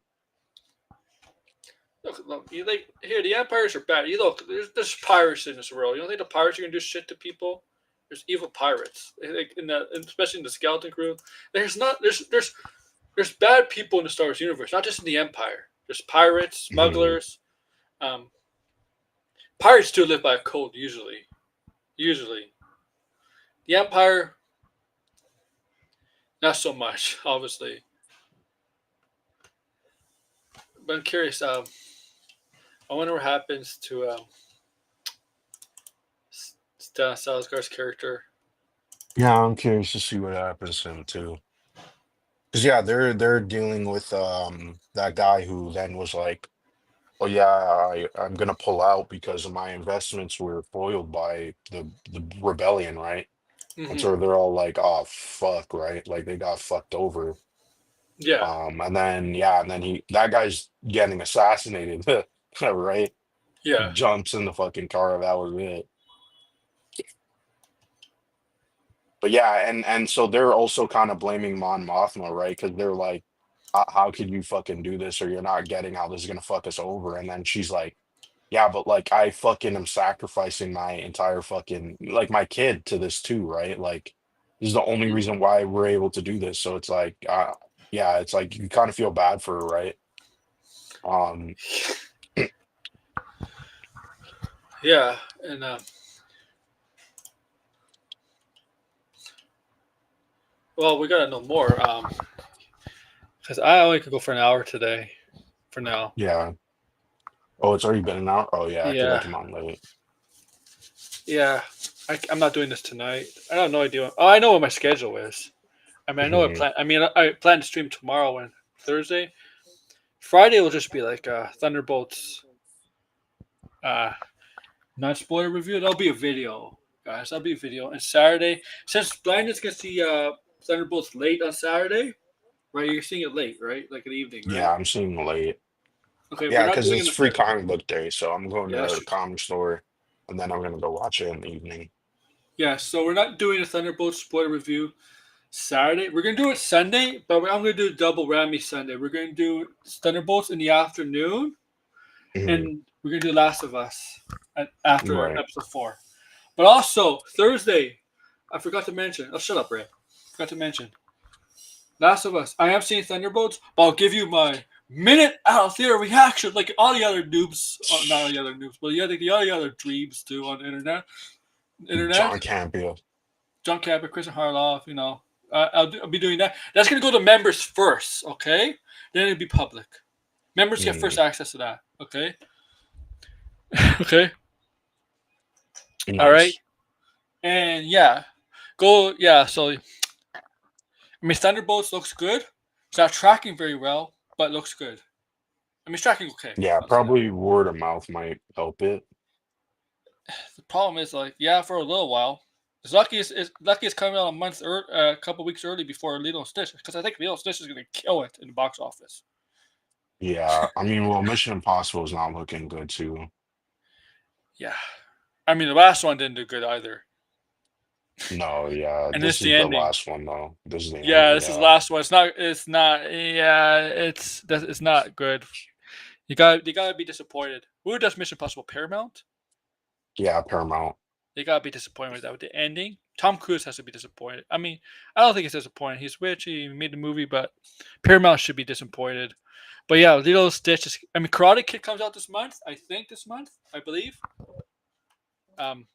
Look, you like here the empires are bad. You look, there's pirates in this world. You don't think the pirates are gonna do shit to people? There's evil pirates, like especially in the skeleton crew. There's not there's bad people in the Star Wars universe, not just in the Empire. There's pirates, Mhm. smugglers. Um, Pirates do live by a code usually. Usually, the Empire not so much, obviously. But I'm curious. I wonder what happens to Stellan Skarsgård's character. Yeah, I'm curious to see what happens to him too. Because yeah, they're dealing with that guy who then was like, "Oh yeah, I'm gonna pull out because my investments were foiled by the rebellion, right?" And Hmm. so they're all like, "Oh fuck," right? Like they got fucked over. Yeah, And then that guy's getting assassinated, right? yeah, Jumps in the fucking car. That was it. But yeah, and so they're also kind of blaming Mon Mothma, right? Because they're like, how could you fucking do this, or you're not getting how this is gonna fuck us over?" And then she's like, "Yeah, but like I fucking am sacrificing my entire fucking like my kid to this too, right? Like this is the only mhm, reason why we're able to do this." So it's like, yeah, it's like you kind of feel bad for her, right? Um, yeah. And well, we gotta know more. Because I only could go for an hour today. For now. yeah. Oh, it's already been an hour. Oh yeah, because I Yeah, came on late. yeah. I'm not doing this tonight. I have no idea. Oh, I know what my schedule is. I mean, I know I Mhm. plan. I mean, I plan to stream tomorrow and Thursday. Friday will just be like Thunderbolts, uh, not spoiler review. That'll be a video, guys. That'll be a video. And Saturday, since Blindness gets the Thunderbolts late on Saturday, right? You're seeing it late, right? Like in the evening, right? Yeah, I'm seeing late. Okay, we're Yeah, not because doing it it's on free Thursday. comic book day, so I'm going Yeah, to that's the true. comic store, and then I'm gonna go watch it in the evening. Yeah, so we're not doing a Thunderbolts spoiler review Saturday. We're gonna do it Sunday, but I'm gonna do double whammy Sunday. We're gonna do Thunderbolts in the afternoon, Mhm. and we're gonna do Last of Us after Right. episode 4. But also Thursday, I forgot to mention. Oh, shut up, Ray. Forgot to mention Last of Us. I am seeing Thunderbolts, but I'll give you my minute out of theater reaction, like all the other noobs. Not all the other noobs, but all the other dreams do on the internet. John Internet. Campia. John Capper, Chris Harloff. I'll be doing that. That's gonna go to members first, okay? Then it'll be public. Members get first Mm, access to that. Okay. Okay. All right. nice. And yeah, go. Yeah. So I mean, Thunderbolts looks good. It's not tracking very well, but looks good. I mean, it's tracking okay. Yeah, I'll say that. probably word of mouth might help it. The problem is like, yeah, for a little while. It's lucky it's coming out a couple weeks early before Lilo Stitch, because I think Lilo Stitch is gonna kill it in the box office. Yeah, I mean, well, Mission Impossible is not looking good too. Yeah, I mean the last one didn't do good either, No, yeah, and this it's the is the ending. last one though. This is the Yeah, ending. this is the Yeah, last one. It's not. It's not. Yeah, it's not good. You gotta be disappointed. Who does Mission Impossible? Paramount. yeah, Paramount. They gotta be disappointed with that with the ending. Tom Cruise has to be disappointed. I mean, I don't think he's disappointed. He's rich. He made the movie, but Paramount should be disappointed. But yeah, Lilo Stitch is. I mean, Karate Kid comes out this month. I think this month. I believe. Um,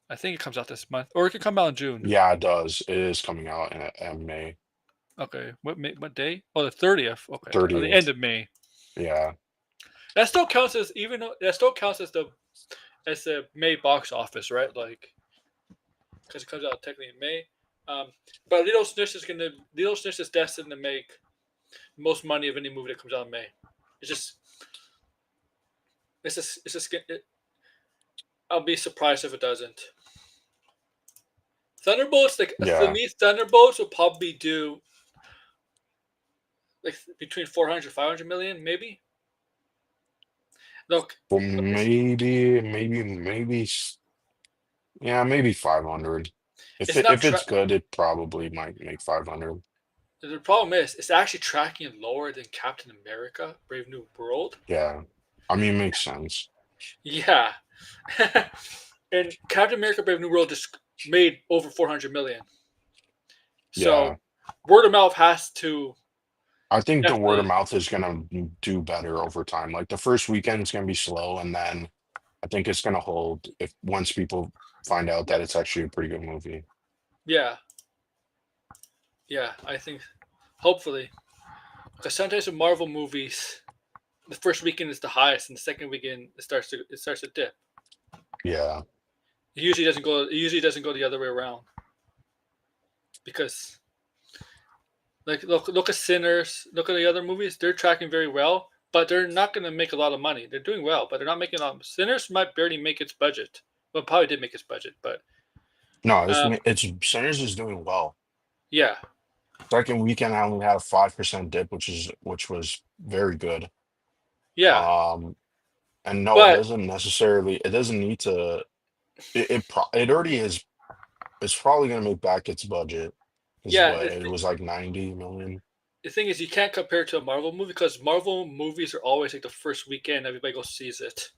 I think it comes out this month, or it could come out in June. Yeah, it does. It is coming out in May Okay, what day? Oh, the 30th. Okay, or the end 30th. of May. Yeah, That still counts as even though that still counts as the May box office, right? Like because it comes out technically in May. But Little Snitch is destined to make the most money of any movie that comes out in May. It's just I'll be surprised if it doesn't. Thunderbolts, like for yeah. me, Thunderbolts will probably do like between 400 500 million, maybe. Look, Well, look, yeah, maybe 500. it's not. If it's good, it probably might make 500. The problem is, it's actually tracking lower than Captain America: Brave New World. Yeah, I mean, makes sense. Yeah, and Captain America: Brave New World just made over 400 million. Yeah, So word of mouth has to I think the word of definitely. mouth is gonna do better over time. Like the first weekend is gonna be slow, and then I think it's gonna hold if once people find out Yeah, that it's actually a pretty good movie. yeah, yeah. I think hopefully because sometimes with Marvel movies, the first weekend is the highest, and the second weekend it starts to dip. Yeah, It usually doesn't go. It usually doesn't go the other way around because like look at Sinners, look at the other movies. They're tracking very well, but they're not going to make a lot of money. They're doing well, but they're not making a lot. Sinners might barely make its budget. Well, probably did make its budget, but no, um, it's Sinners is doing well. yeah. Second weekend, I only had a 5% dip, which was very good. Yeah, Um, and no, but it doesn't need to. It already is. It's probably gonna make back its budget. Is yeah, what it was like 90 million. the thing is, you can't compare it to a Marvel movie because Marvel movies are always like the first weekend everybody goes sees it,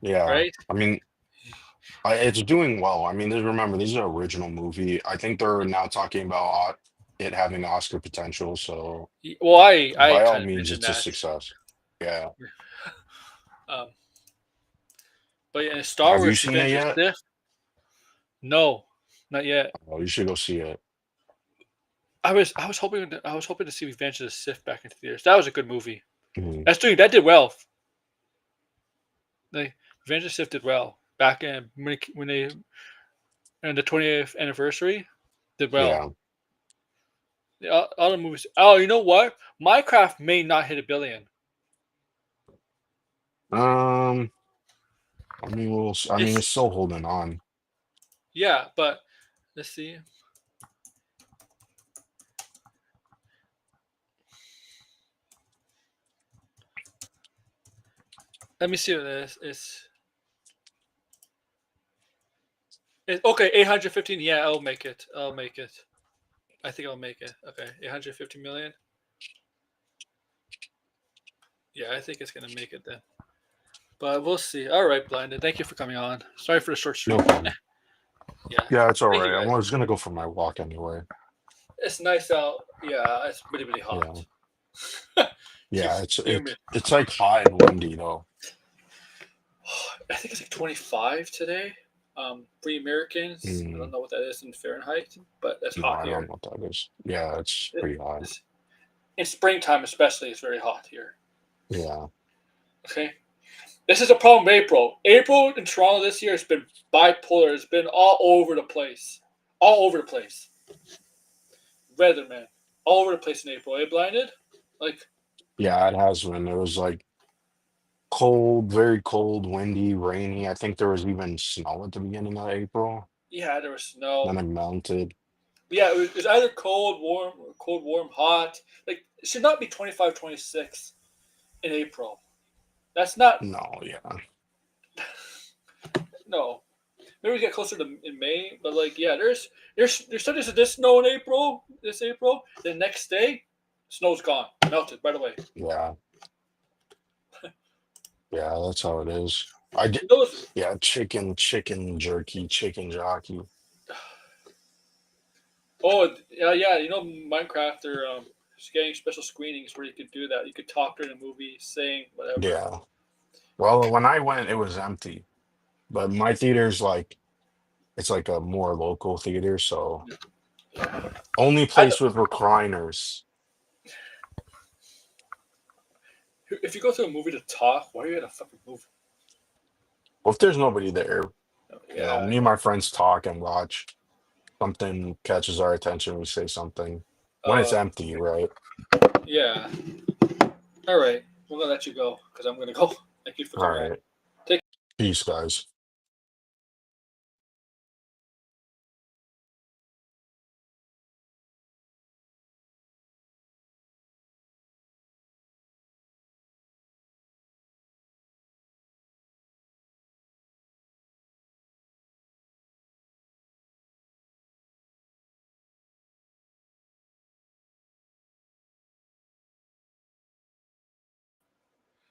Yeah, right? I mean, it's doing well. I mean, remember these are original movie. I think they're now talking about it having Oscar potential. So Well, I by all kind of means, mentioned it's a that. success. Yeah. Um, but yeah, in Star Have you Wars: seen it Revenge of yet? the Sith, no, not yet. Oh, you should go see it. I was hoping to see Revenge of the Sith back in theaters. That was a good movie. Mhm. That did well. Like Revenge of the Sith did well back in when they in the 20th anniversary did well. Yeah. The other movies. Oh, you know what? Minecraft may not hit 1 billion. Um, I mean, I mean, It's it's still holding on. yeah, but let's see. Let me see what it is. It's okay. 815. Yeah, I'll make it. I'll make it. I think I'll make it. Okay, 850 million. Yeah, I think it's gonna make it then. But we'll see. All right, Blinded. Thank you for coming on. Sorry for the short stream. No problem. Yeah. Yeah, it's all Thank you right. I guys. was gonna go for my walk anyway. It's nice out. Yeah, it's really, really Yeah. hot. Yeah, Keeps humid. it's like hot and windy though. I think it's like 25 today. Free Americans. I don't Mm, know what that is in Fahrenheit, but that's no, hot I don't here. know what that is. Yeah, it's It, pretty hot. it's, in springtime, especially, it's very hot here. Yeah. Okay. This is a problem with April. April in Toronto this year has been bipolar. It's been all over the place. All over the place. Weather, man. All over the place in April. Are you blinded? Like, Yeah, it has been. It was like cold, very cold, windy, rainy. I think there was even snow at the beginning of April. yeah, there was snow. Then it melted. Yeah, it was either cold, warm, hot. Like, it should not be 25, 26 in April. That's not, No, yeah. no. Maybe we get closer to in May, but like, yeah, there's studies of this snow in April, this April. The next day, snow's gone, melted right away. Yeah. Yeah, that's how it is. I get, Those, yeah, chicken jerky, chicken jockey. oh yeah, yeah, Minecraft or getting special screenings where you could do that. You could talk during a movie, sing, whatever. Yeah. Well, when I went, it was empty. But my theater's like it's like a more local theater, so only I place with recliners. if you go to a movie to talk, why are you at a fucking movie? Well, if there's nobody there, Yeah, me and my friends talk and watch. Something catches our attention, we say something. When it's uh, empty, right? yeah. All right, we're gonna let you go because I'm gonna go. Thank you for All coming on. right. Take. Peace, guys.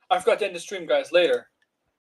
I forgot to end the stream, guys. Later.